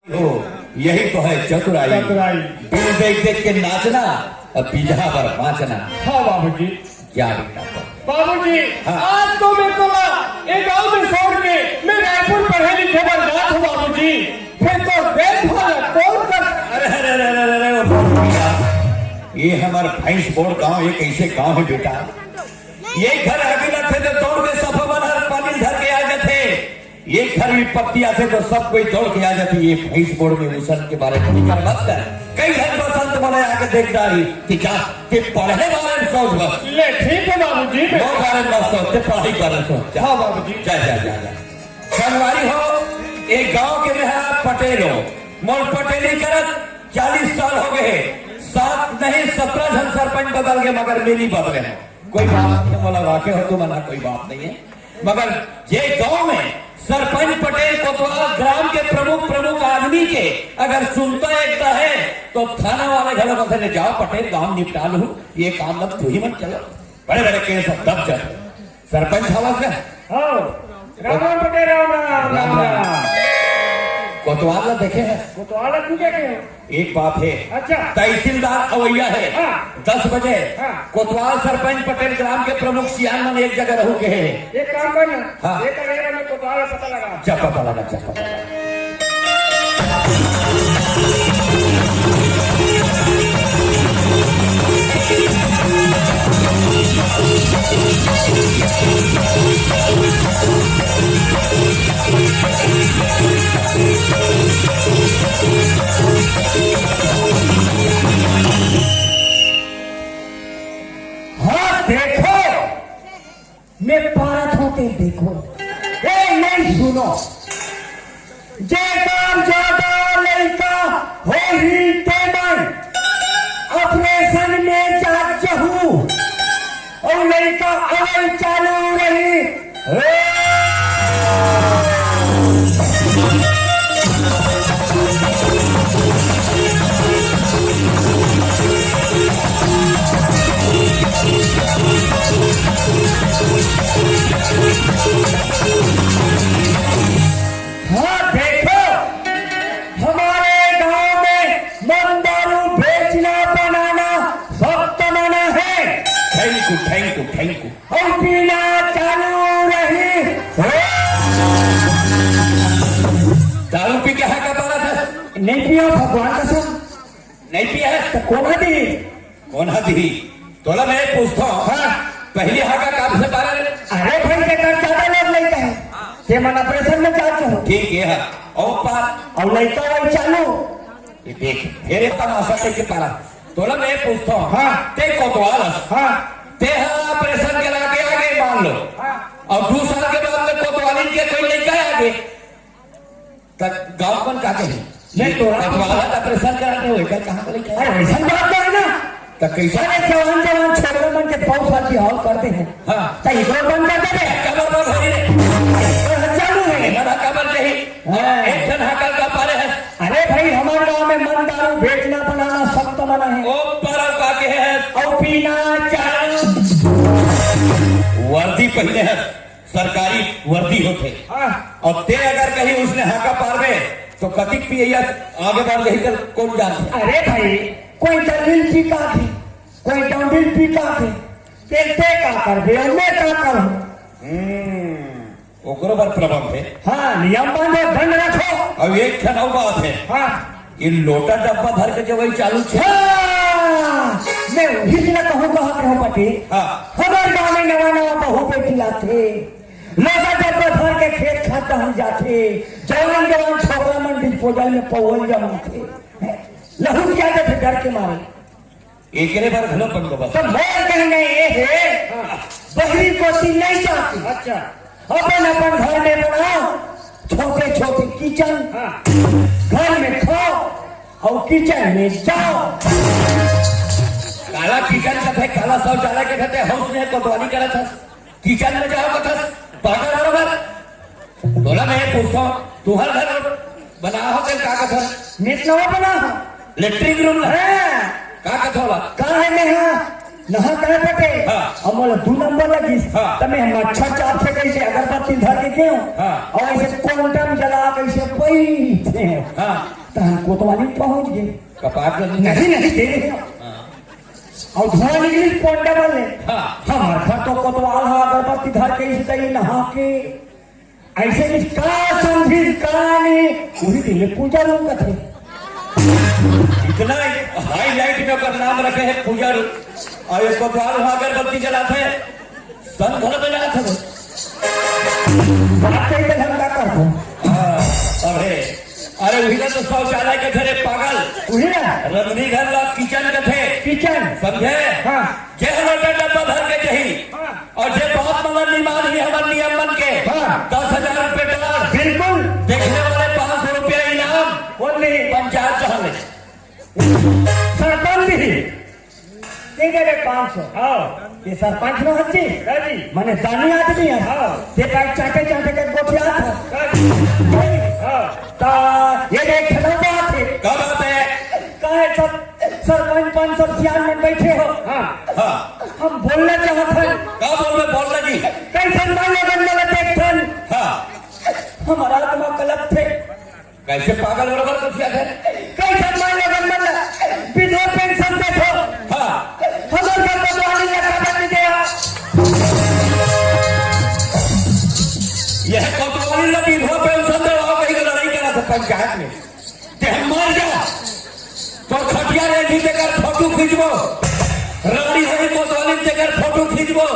ओ, यही तो है चतुराई। चतुराई बिन देख देख के नाचना और पीछा पर नाचना। हाँ बाबूजी। क्या बेटा बाबूजी हाँ। आज तो मैं तो एक गांव में छोड़ के मैं रायपुर पढ़े लिखे बर्बाद हूँ बाबूजी। फिर तो कौन कर। ये हमारा भैंस बोर्ड गांव एक ऐसे गांव है बेटा, ये घर आगे थे तो दौड़ के सफा बना पानी धर के आ जाते, ये घर भी पत्ती आते तो सब कोई दौड़ के आ जाती। ये भैंस बोर्ड में मिशन के बारे में विचार मत कर। कई घर बसंत बोले आके देखता रही कि क्या कि पढ़ने वाले में सोच बस ले ठीक है बाबूजी। बहुत सारे मत सोचते पढ़ाई कर सोच। हाँ बाबूजी। जा जा जा जा शनिवारी हो एक गांव के में पटेल हो मोर पटेली करत 40 साल हो गए, 7 नहीं 17 जन सरपंच बदल गए मगर मेरी बदले हैं। कोई बात नहीं, बोला वाके हो तो मना कोई बात नहीं है, मगर ये गांव में सरपंच पटेल कोतवाल ग्राम के प्रमुख आदमी के अगर सुनता एकता है तो थाना वाले घर में ले जाओ पटेल काम निपटा लू, ये काम अब तू ही मत चलो। बड़े बड़े केस दब जाते सरपंच हवा से। हाँ राम पटेल राम राम राम। कोतवाल देखे हैं? कोतवाल देखे हैं? एक बात है। अच्छा। तहसीलदार अवैया है। हाँ। 10 बजे हाँ। कोतवाल सरपंच पटेल ग्राम के प्रमुख सियान एक जगह रहो के है। एक काम करना। हाँ। एक अगेरा में कोतवाल पता लगा। क्या पता लगा? क्या पता लगा? हाँ देखो मैं भारत होते देखो ए नहीं सुनो जे काम ज्यादा लड़का हो ही ते मैं ऑपरेशन में जात हूँ और लड़का अवल चालू रही। हाँ देखो हमारे गांव में दारू बेचना बनाना सख्त मना है। Thank you. और पीना चालू रही। दारू पी के है क्या बात है? नहीं पिया भगवान कसम नहीं पिया है तो कौन दी तोला मैं पूछता हूँ। हाँ। पहले हाका काम से बारे में अरे भाई के कर ज्यादा लोग लेता है के मन ऑपरेशन में जाते हो ठीक है और पार और लड़का वही चालू। ये देख फिर तमाशा देख के पारा तोला मैं पूछता हूँ। हाँ। ते कोतवाल हाँ ते ऑपरेशन के लगा के आगे मान लो। हाँ। और 2 साल के बाद में कोतवाली के कोई लड़का आगे तक गांव कौन काके है नहीं तो ऑपरेशन कराते हुए कहाँ को लड़का अरे वैसा बात है ना तक कैसा अरे जवान छोकरे मन के 5 साल की हाल करते हैं। हाँ तो इधर बंद करते हैं कबर पर भरी रे चालू है। मेरा कबर चाहिए। हाँ। एक जन हाकल का पारे है। अरे भाई हमारे गांव में मन दारू बेचना बनाना सख्त मना है ओ पर काके है और पीना चालू। वर्दी पहने है सरकारी वर्दी होते। हाँ। और ते अगर कहीं उसने हाका पार में तो कतिक पिए आगे बढ़ रही कर कौन जानते। अरे भाई कोई दलील पीका थी कोई डंडिल पीका थी तेलते का कर बे मैं का करूं। ओकरो पर प्रबंध है। हाँ नियम बांधो दंड रखो। अब एक खनाव बात है। हाँ ये लोटा डब्बा धर के जो वही चालू छे। हाँ, मैं वही से कहूँ कहा पति। हाँ। हमारे गाँव में नवा बहू बेटी लाते लोटा डब्बा धर के खेत खाता हम जाते जवान छोकरा मन डिस्पोजल में पौल जमा थे लहू क्या थे डर के मारे एक बार घलो बंदोबस्त तो मोर कहने ये है बहरी कोसी नहीं चाहती। अच्छा अपन घर में बनाओ छोटे किचन। घर में खाओ और किचन में जाओ। काला किचन का थे काला शौचालय के थे हाउस में कोतवाली करा था किचन में जाओ था बराबर। बोला मैं पूछता हूँ तुम्हारा घर बना हो गया का था नित नवा बना हो लेट्रिन रूम है का थोड़ा कहा है मैं नहा करे पटे हाँ। और मोला 2 नंबर लगी हाँ। तब मैं मच्छर चाप से कैसे अगरबत्ती धर के क्यों हाँ। और ऐसे क्वांटम जला कैसे बैठे हाँ तहन कोतवाली पहुंच गए कपाट में नहीं नहीं दे रहे हैं और धुआं निकली पोंडा में हाँ। हमार घर तो कोतवाल है अगरबत्ती धर के इसे नहा के ऐसे भी का समझी कहानी वही दिन में पूजा लोग थे इतना हाईलाइट में अगर नाम रखे हैं पूजर और ये कोतवाल वहां अगरबत्ती जलाते हैं सन घर में जलाते हैं बात कही हम क्या करते अरे अरे वही ना तो शौचालय के थे पागल वही ना रंगनी घर ला किचन के थे किचन समझे हाँ जे हमारे डब्बा भर के जही हाँ। और जे बहुत मगर निमान ही हमारे नियम बन के हाँ। 10,000 रुपए डॉलर बिल्कुल देखने वाले 500 रुपया इनाम बोल रही पंचायत चाहने सरपंच भी दे दे 500 हाँ ये सरपंच नो हच्ची राजी माने दानी आदमी है हाँ ते पैक चाटे चाटे के गोठिया था राजी हाँ ता ये देख खड़ा बात है कब आते हैं काहे सब सरपंच 500 सियान में बैठे हो हाँ हाँ हम बोलना चाहते हैं कब बोल रहे जी कैसे माने बनने लगे देखन हाँ हमारा आत्मा कलप थे कैसे पागल बराबर कुछ याद है कैसे माने बनने लगे विधवा पेंशन देखो हाँ हमारे घर को वाली ने खबर नहीं दिया यह कोतवाली ने विधवा पेंशन दे और कहीं लड़ाई करा था पंचायत में ते हम मार जा तो खटिया रे जी देकर फोटो खींचबो रानी होई कोतवाली देकर फोटो खींचबो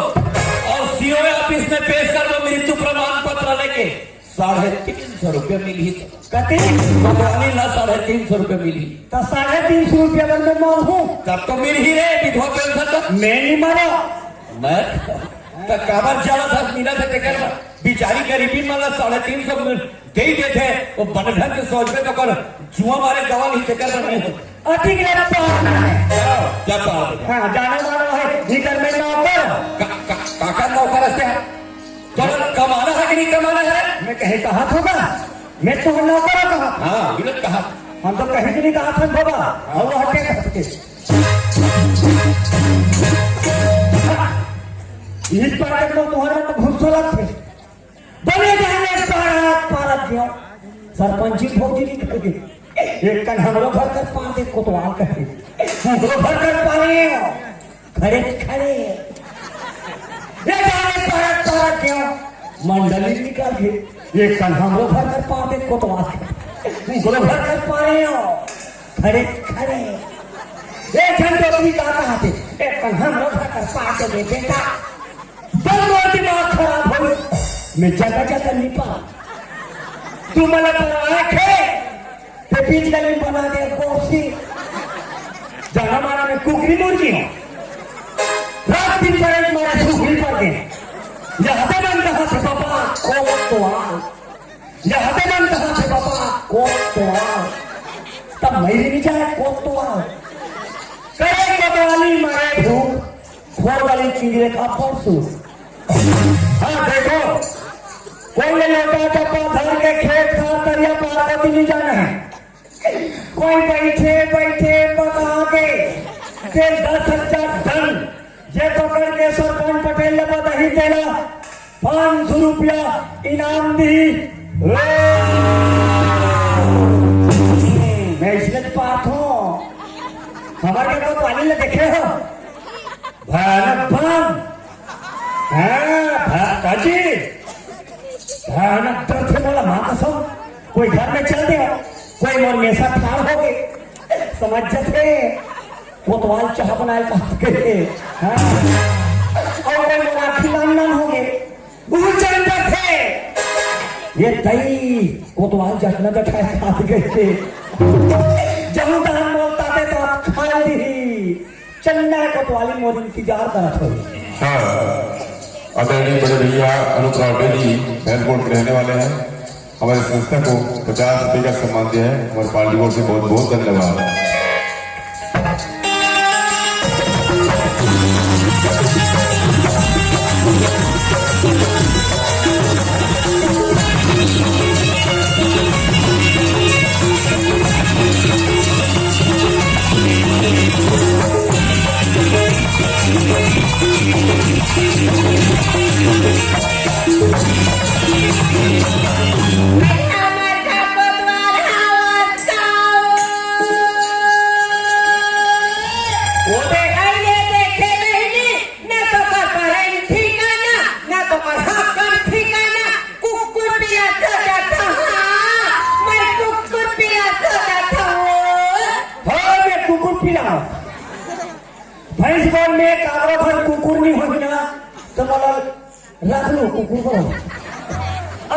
और सीओ ऑफिस में पेश करबो मृत्यु प्रमाण पत्र लेके 350 रुपये मिली कति कोतवाली ना 350 रुपये मिली तो 350 रुपया बंदे मार हूँ तब तो मिल ही रे विधवा पेंशन तो मैं नहीं मारा मैं तो काबर चला था मीना से टेकर बिचारी गरीबी मतलब 350 दे ही देते वो बनढन के सोच में तो कर जुआ मारे गवाल ही टेकर नहीं अति लगता है क्या पाल हाँ जाना माना है भीतर में नौकर काका नौकर से तो कमाना है कि नहीं कमाना है मैं कहे कहा होगा मैं तो नौकर कहा हाँ ये कहा हम तो कहीं भी नहीं कहा था बाबा और वो हटे करते इस पार्ट में तुम्हारे में घुसो लगते बने जाने पारा क्यों सरपंची फौजी नहीं करके एक कन हमरो घर कर पाते कोतवाल करके हमरो घर कर पाए खड़े खड़े ये जाने पारा क्यों मंडली निकाल के एक कन हमरो घर कर पाते कोतवाल हमरो घर कर पाए खड़े खड़े एक घंटे अपनी कहा थे एक कन हमरो घर कर पाते दे बेटा दोनों दिमाग खराब हो मैं जगह जगह नहीं पा तू मला पर आखे ते बीच गले में बना दे कोसी जाना मारा में कुकरी मुर्गी हो रात दिन पर एक मारा कुकरी पर दे यहाँ पे मन कहा थे पापा को तो आ यहाँ पे मन कहा थे पापा को तो आ तब मेरी नहीं जाए को तो आ करे कबाली मारे भूख खोर वाली चिंगरे का परसू हाँ देखो कोई लौटा चप्पा धर के खेत खा करिया पार्वती नहीं जाना है कोई बैठे बैठे पका के 10,000 टन ये पकड़ के सरपंच पटेल ने बधाई देना 500 रुपया इनाम दी मैं इसलिए बात हूँ हमारे को पानी में देखे हो भयानक बम काजी भयानक डर से बोला माँ कसम कोई घर में चल गया कोई मोर में साथ ठाड़ हो गए समझ जाते कोतवाल चाह बनाए के और कोई मोर आखिर लान हो गए चल थे ये दही कोतवाल जटना जठाए खा गए थे जहाँ तहाँ बोलता थे तो आप खा ली चन्ना कोतवाली मोर इंतजार करत हो आदरणीय बड़े भैया अनूप रावटे जी मेलबोर्न के रहने वाले हैं हमारी संस्था को 50 रुपये का सम्मान दिया है हमारे पार्टी बोर्ड से बहुत बहुत धन्यवाद। भैंस बन में कागरा भर कुकुर नहीं हो ना तो मला रख लो कुकुर को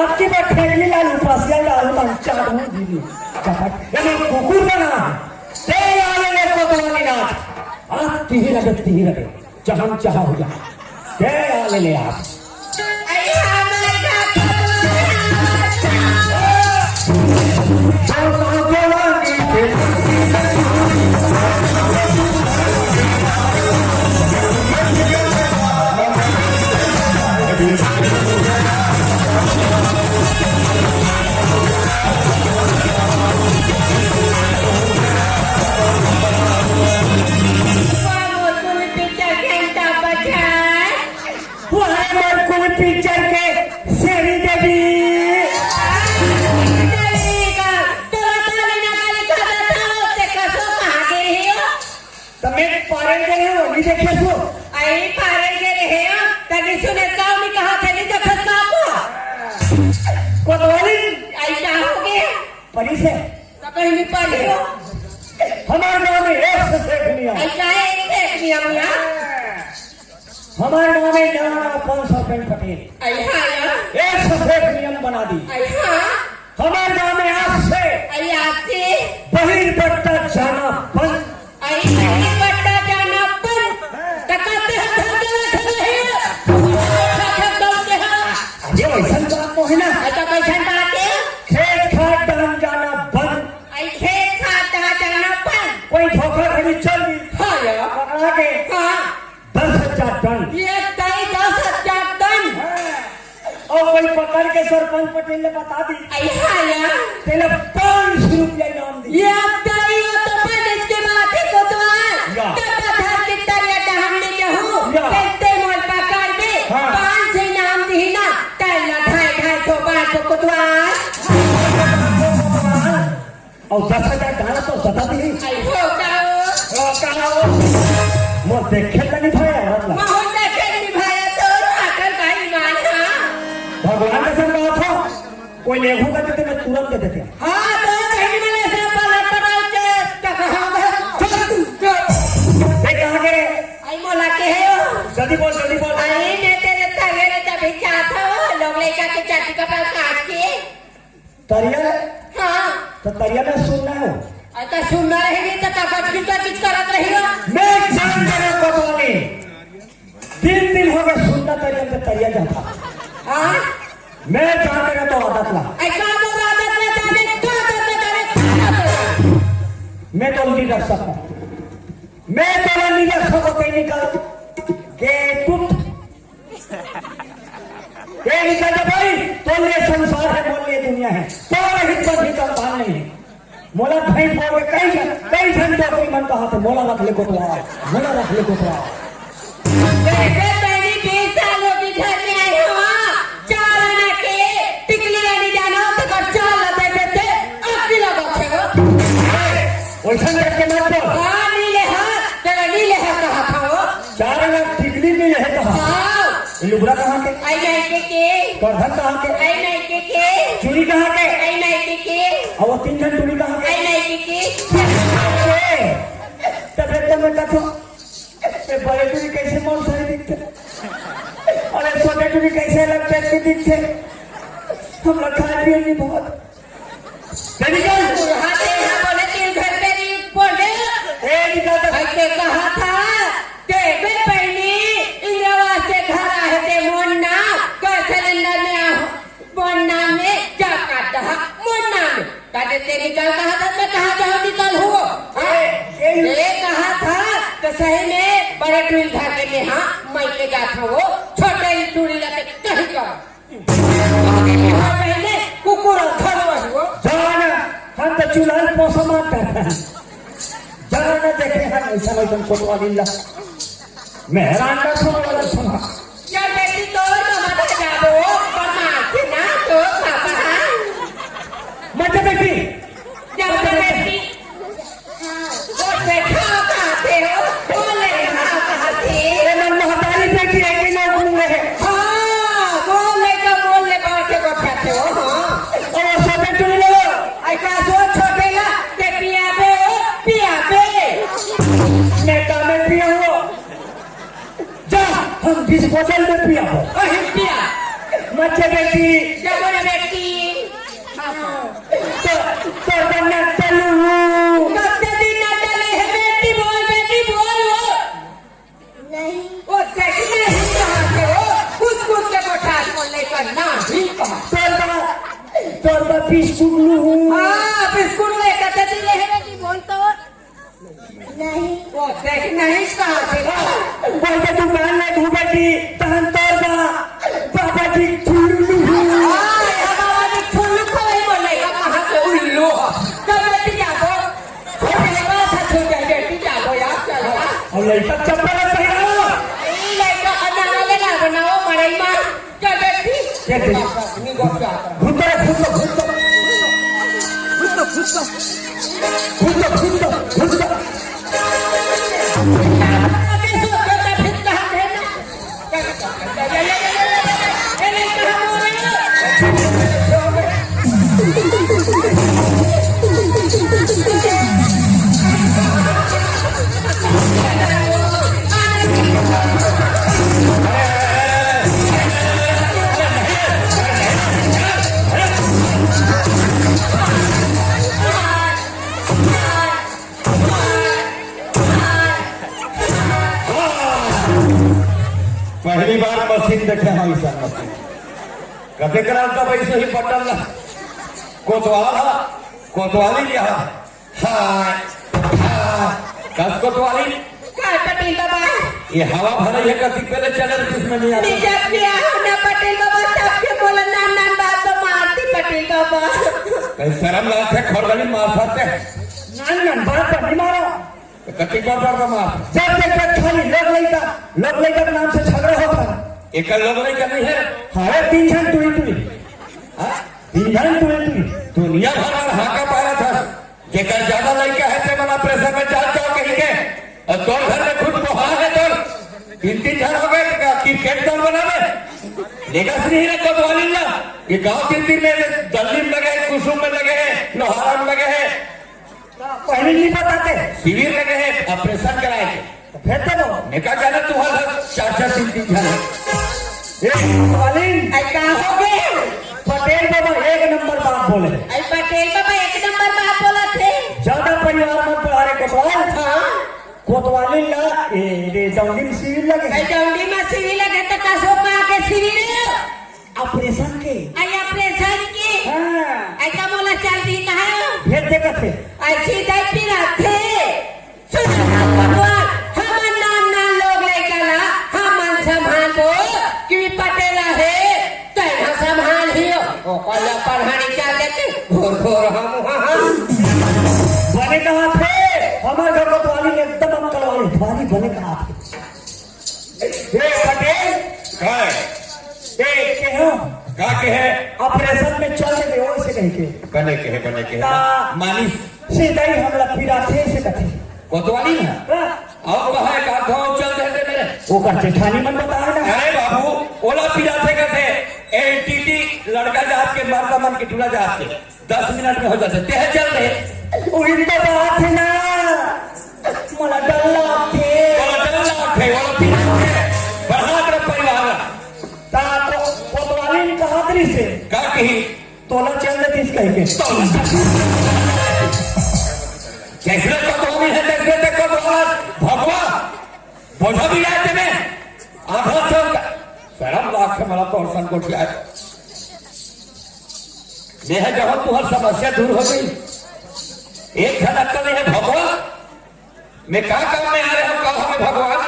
आपकी बात ठेली लालू पासिया लालू मन चाटू दीदी चाट ये कुकुर बना ते आले ले कोतवाली नाच आप तीही लगे जहां चाह हो जा ते आले ले आप पिक्चर के शेरी देवी તમે પારેલ ગયે હો ની દેખ્યા છો आई पारे गेले हे तनी सुने गाव में कहा थे नहीं देखत बापू कोतवाली आई क्या हो गया परी से तब नहीं पाले हो हमारे गांव में एक से देख लिया आई क्या है देख लिया मिया हमारे गांव में नया 500 पेन पटेल आई हां यार एक से देख नियम बना दी आई हां हमारे गांव में आज से आई आते बहिर्पट्टा जाना बंद आई नहीं बट्टा जाना पर तकाते हथ रखे है दौड़ते हैं ये वैसा काम तो है ना अच्छा कैसे बात है खेत खाद डाल जाना बंद आई खेत खाता जाना पर कोई धोखा खड़ी चल दी हां यार पकड़ा के हां 10,000 टन ये तई 10,000 टन और कोई पकड़ के सरपंच पटेल ने बता दी आई हां यार तेरे 500 रुपया इनाम दी ये अब तई हो तो पर इसके बाद ही को तो या। तब आधार की तरह डहाने के हो या। कहते मोल पकड़ दे हाँ। 500 इनाम दी ना तैला 250 500 को तो और 10,000 डाला तो सदा दी आई हो कहा मोर देखे तनी भाई मतलब मोहन देखे निभाया तो आकर भाई माना भगवान का संग था कोई लेखू का तो मैं तुरंत दे देते हां तो कहीं मिले से पलट पटाओ के कहां मैं कहा के आई मोला के है जल्दी बोल आई ने तेरे तगेरे तभी क्या था लोग लेकर के चाची का पास काट के तरिया हां तो तरिया में सुनना है आता सुनना रहेगी तो कपट की तो चीज करत रही हो मैं जान करे कोतवाली 3 दिन हो गए सुनना तरिया पे तरिया जाता हां मैं जान करे तो आदत ला ऐसा बोल आदत में जाने तो आदत में मैं तो नहीं रख सकता मैं तो नहीं रख सकता कहीं निकल के टूट ये निकल जा भाई तो ये संसार है बोल ये दुनिया है तो हित पर भी काम नहीं है मोला भाई बोल के कई जन तो अपनी मन कहा था मोला रख ले कोतवाल जैसे पहली 20 सालों की घर में आई हो चार आना के टिकली नहीं जाना तो कर चाल लते देते अकेला बचेगा वैसा करके मत बोल हां नीले हाथ तेरा नीले हाथ कहा था वो 4 लाख टिकली में यह कहा हां लुबरा कहाँ के आई नहीं के करधन कहाँ के आई नहीं के चूड़ी कहाँ के आई नहीं के और वो 3 जन चूड़ी कहाँ आई के नहीं के तब तो मैं कहता ये बड़े चूड़ी कैसे मौत सारी दिखते और ये छोटे चूड़ी कैसे लगते हैं दिखते हम लोग खाए पिए नहीं बहुत निकल हाथे यहां बोले तीन घर पे नहीं बोले निकल ऐसे कहा था कि बिन पहली इंद्रवा से घर आए थे मोन्ना कैसे सिलेंडर में मोन्ना में क्या काटा मोन्ना में कहते तेरी निकल कहा था मैं कहा जाओ निकल हुआ ये कहा था तो सही में बड़े टूल धागे में हाँ मैं के जाता वो छोटे ही टूल लेके कहीं का पहले कुकुर घर हुआ जाना हम तो चूल्हा मौसम करते हैं जाना देखे हम ऐसा वैसा कोतवाली ला मैं हैरान का वाला सुना क्या बेटी तो मत जाओ बदमाश ना तो पापा मत बेटी जब बेटी वो बैठा कहते हो बोले कहते ये मन महतारी बेटी है कि ना बोले है हाँ बोले बैठे को कहते हो हाँ और सब चुन लो ऐसा जो छोटे ला के पिया पे मैं काम में पिया हो हम डिस्पोजल में पिया हो पिया मच्छे बेटी जब बेटी तो बनना चलू कब दिन ना चले है बेटी बोल वो नहीं वो देखने ही कहाँ से हो कुछ के कोठार को लेकर ना भी कहाँ तोरबा बिस्कुट लू हाँ बिस्कुट लेकर दे ले है बेटी बोल तो नहीं वो देखने ही कहाँ से हो बोल के दुकान में घू बेटी तहन तोरबा बाबा जी ठुल्लू बाबा जी ठुल्लू को ही बोलेगा कहाँ से उल्लू कब बेटी जागो छोटे बात है छोटे बेटी जागो यार चलो और लड़का चप्पल पहनाओ लड़का अनाना ले ना बनाओ मड़ई माँ क्या बेटी कहते घुस पहली बार मशीन देखे हम ऐसा मशीन कते करा तब ऐसे ही बटन कोतवाली लिया हाँ कस कोतवाली काय पटेल बाबा ये हवा भरे है कभी पहले चैनल जिसमें नहीं आता जब किया ना पटेल बाबा सबके बोला ना बात तो मारती पटेल बाबा कहीं शर्म लाते खोरगली मार सकते नान बात पर नहीं मारो कति बार का मार जब तक खाली लोग लड़का के नाम से झगड़ा होता एक लोग नहीं करनी है हरे तीन जन तुई दुनिया भर में हाका पाया था जेकर ज्यादा लड़का है ते मना प्रेशर में जाओ कहीं के और तोर घर में खुद को हार है तोर 3 जन हो गए क्रिकेट दल बनावे लेगा नहीं है कोतवाली ना ये गांव 3 में दिल्ली में लगे कुसुम में लगे हैं लोहारा में लगे हैं पहले नहीं बताते शिविर लगे हैं ऑपरेशन कराए थे फिर तो निकाह जाना तुम्हारा 4 3 जन वालिन ऐसा हो गए पटेल बाबा एक नंबर बात बोले पटेल बाबा एक नंबर बात बोला थे ज्यादा परिवार मत बढ़ारे कोतवाल हाँ कोतवाली ला रे जंगली में सिविल लगे चौंडी में सिविल लगे तो कसो में आके सिविल ऑपरेशन के आई ऑपरेशन की हाँ ऐसा बोला चलती कहा भेज दे कथे ऐसी दाई पिरा थे सुना भगवान हम नाना लोग लेकर हम संभालो कि पटेला है तेरा संभाल हियो ओ कला पढ़ानी चल देते घोर हम बने कहा थे हमारे घर कोतवाली ने एकदम अंकल वाली बने कहा थे पटेल के हो का के है ऑपरेशन में चल रहे हो से कहीं के बने के है मानिस सीधा ही हमला फिरा थे से कथे कोतवाली ना और कहा का गांव चल देते मेरे वो का जेठानी मन बताया ना अरे बाबू ओला पिला थे कहते एटीटी लड़का जात के मर्दा मन के टूला जात के 10 मिनट में हो जाते ते चल रहे वो इनका बात है ना मला डल्ला थे ओला डल्ला थे ओला पिला थे बढ़ा कर परिवार ता तो कोतवाली कहा तरी से का कही तोला चल दे इस कह के कैसे कोतवाली है देखते देखो भगवान बोझा भी आते में आधा चल शर्म लाख से मला तो संकोच आया यह जब तुम्हारी समस्या दूर हो गई एक घन अक्कल है भगवान मैं क्या काम में आ रहे हो कहा में भगवान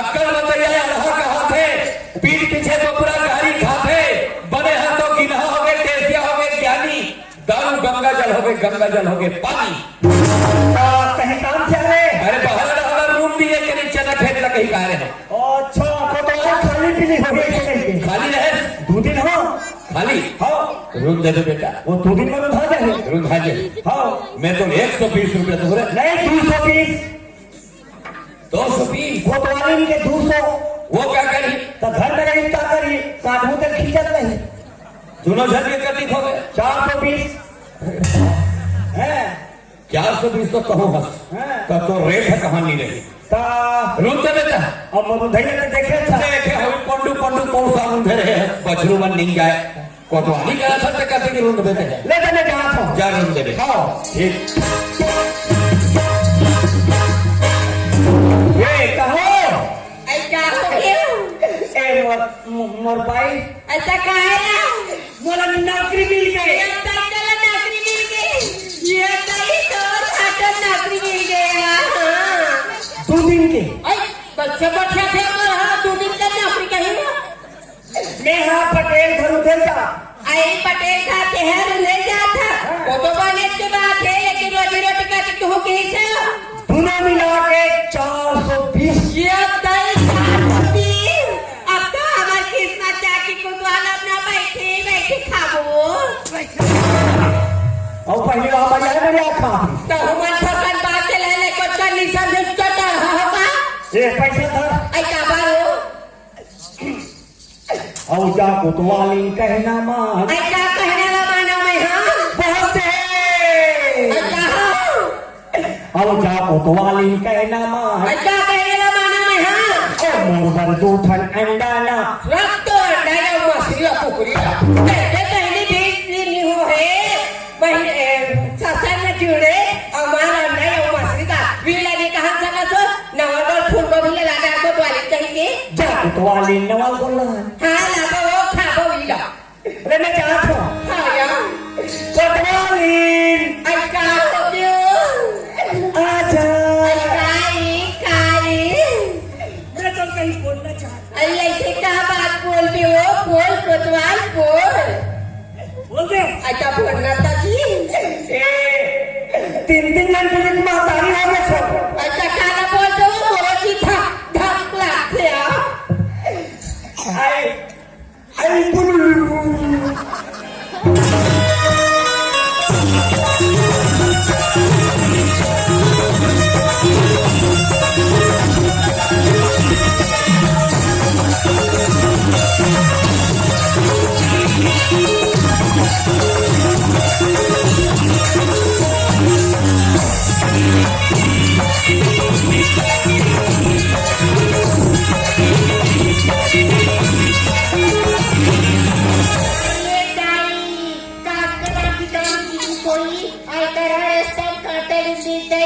अक्कल बताइए अल्लाह कहा थे पीठ पीछे तो पूरा गाड़ी खाते बने हाथों गिना हो गए तेजिया हो गए ज्ञानी दारू गंगा जल हो गए पानी कहीं काम से आ रहे अरे बाहर रूम भी है कि नीचे न खेत लग कहीं रहे हो अच्छा कोतवाली खाली पीली हो गई से कहीं के खाली रहे 2 दिन हो खाली हाँ रूम दे दो बेटा वो 2 दिन में उठा दे रूम भाजे हाँ मैं तो 120 रुपया तो हो रहे नहीं 220 220 कोतवाली के 200 वो क्या करी तो घर में रही क्या करी काटू तक खींचत नहीं दोनों जन के कटित हो गए 420 है 420 तो कहूँ बस तो रेट है कहानी रही ता रूम दे बेटा अब मधुधैया ने देखे था देखे हो पंडू पंडू कौन सा रूम दे रहे हैं बछरू बन नहीं जाए कोतवाली कहा था तो कैसे की रूम दे दे ले देने कहा था जा रूम दे दे हाँ ठीक ये कहो ऐसा हो गया ए मोर भाई ऐसा कहा है मोला नौकरी मिल गई ये साइकिल नौकरी मिल गई ये सही तो साइकिल नौकरी मिल गया हाँ 2 दिन के बच्चे बैठे थे और हाँ 2 दिन का नौकरी कहीं नेहा पटेल घर उधर जा आई पटेल का शहर ले जाता वो तो बने की बात है लेकिन रोजी रोटी का तो हो गई है दोनों मिला के 420 ये दही खाती अब तो हमारी किस्मत चाची को द्वारा अपना बैठे बैठे खाबो और पहले आप आ जाए मेरे आँखा तो हम ठोकर बात से लेने को कंडीशन डिस्कट होगा ये पैसा था ऐसा बारो और जा कोतवाली कहना मान ऐसा कहने वाला मानो मैं हाँ बहुत है ऐसा हाँ और जा कोतवाली कहना मान ऐसा कहने वाला मानो मैं हाँ और मोर पर 2 ठन अंडा ना रख तो डायरा मछली पुकुरी कहते कहने बीच नहीं हो है वही ससुर में जुड़े हमारा नहीं मछली का वीला ने कहा सका तो नवागढ़ फूल को भी लगा दे तो वाली चाहिए जा कोतवाली नवाल बोला हाँ लाबो वो खाबो वीला अरे मैं चाहता हूँ हाँ यार कोतवाली ऐसा हो गया आजा काई काई मैं तो कहीं बोलना चाहता ऐसे क्या बात बोल रही हो बोल कोतवाल बोल बोल दे अच्छा बोलना था जी 3 घंटे की मातारी हो गए सब अच्छा खाना बोल दो बहुत ही धक लगते आई आई बुलू कोई आई तरह स्टैंड करते दिखते